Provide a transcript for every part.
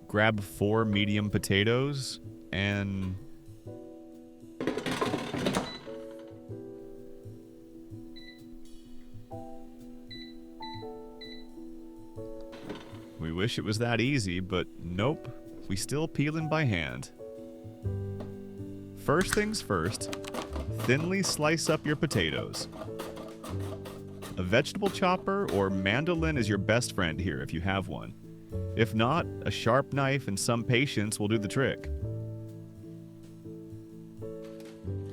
Grab 4 medium potatoes and... We wish it was that easy, but nope, we still peeling by hand. First things first, thinly slice up your potatoes. A vegetable chopper or mandolin is your best friend here if you have one. If not, a sharp knife and some patience will do the trick.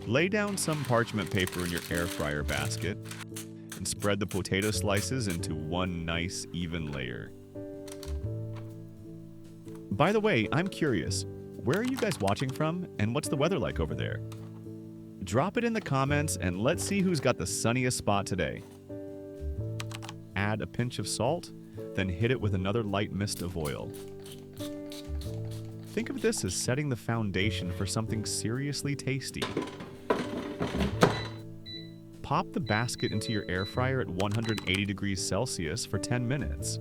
Lay down some parchment paper in your air fryer basket and spread the potato slices into one nice even layer. By the way, I'm curious, where are you guys watching from and what's the weather like over there? Drop it in the comments and let's see who's got the sunniest spot today. Add a pinch of salt, then hit it with another light mist of oil. Think of this as setting the foundation for something seriously tasty. Pop the basket into your air fryer at 180 degrees Celsius for 10 minutes.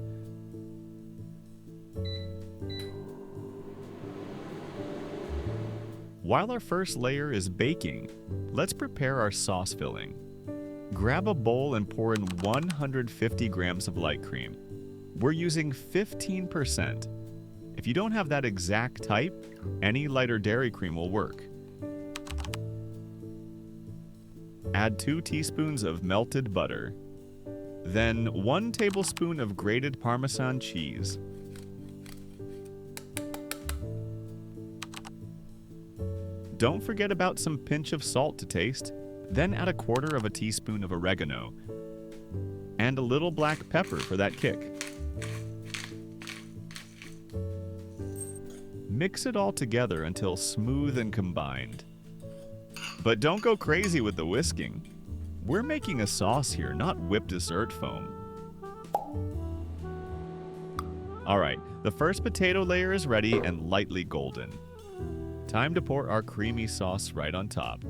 While our first layer is baking, let's prepare our sauce filling. Grab a bowl and pour in 150 grams of light cream. We're using 15%. If you don't have that exact type, any lighter dairy cream will work. Add 2 teaspoons of melted butter. Then 1 tablespoon of grated Parmesan cheese. Don't forget about some pinch of salt to taste. Then add 1/4 teaspoon of oregano and a little black pepper for that kick. Mix it all together until smooth and combined. But don't go crazy with the whisking. We're making a sauce here, not whipped dessert foam. Alright, the first potato layer is ready and lightly golden. Time to pour our creamy sauce right on top.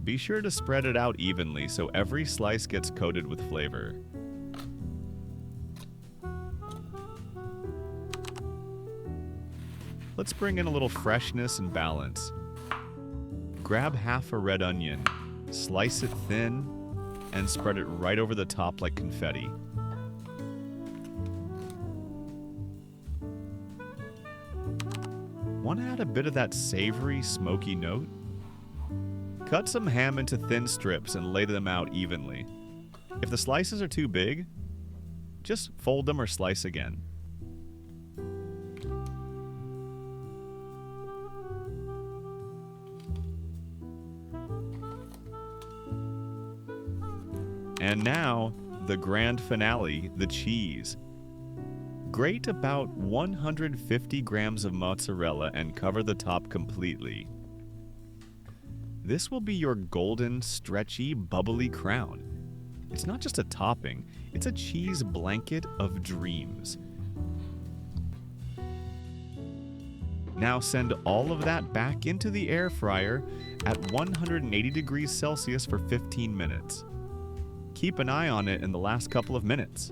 Be sure to spread it out evenly so every slice gets coated with flavor. Let's bring in a little freshness and balance. Grab half a red onion, slice it thin, and spread it right over the top like confetti. Want to add a bit of that savory, smoky note? Cut some ham into thin strips and lay them out evenly. If the slices are too big, just fold them or slice again. And now, the grand finale, the cheese. Grate about 150 grams of mozzarella and cover the top completely. This will be your golden, stretchy, bubbly crown. It's not just a topping, it's a cheese blanket of dreams. Now send all of that back into the air fryer at 180 degrees Celsius for 15 minutes. Keep an eye on it in the last couple of minutes.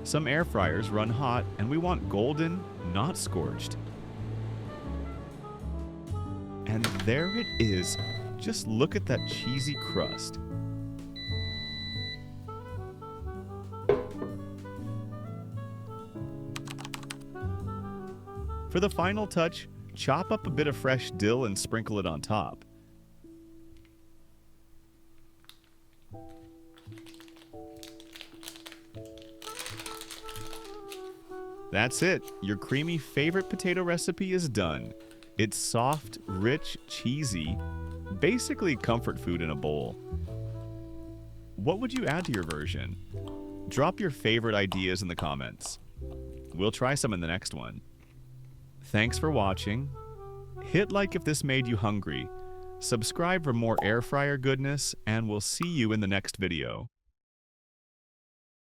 Some air fryers run hot and we want golden, not scorched. And there it is. Just look at that cheesy crust. For the final touch, chop up a bit of fresh dill and sprinkle it on top. That's it. Your creamy favorite potato recipe is done. It's soft, rich, cheesy, basically comfort food in a bowl. What would you add to your version? Drop your favorite ideas in the comments. We'll try some in the next one. Thanks for watching. Hit like if this made you hungry. Subscribe for more air fryer goodness, and we'll see you in the next video.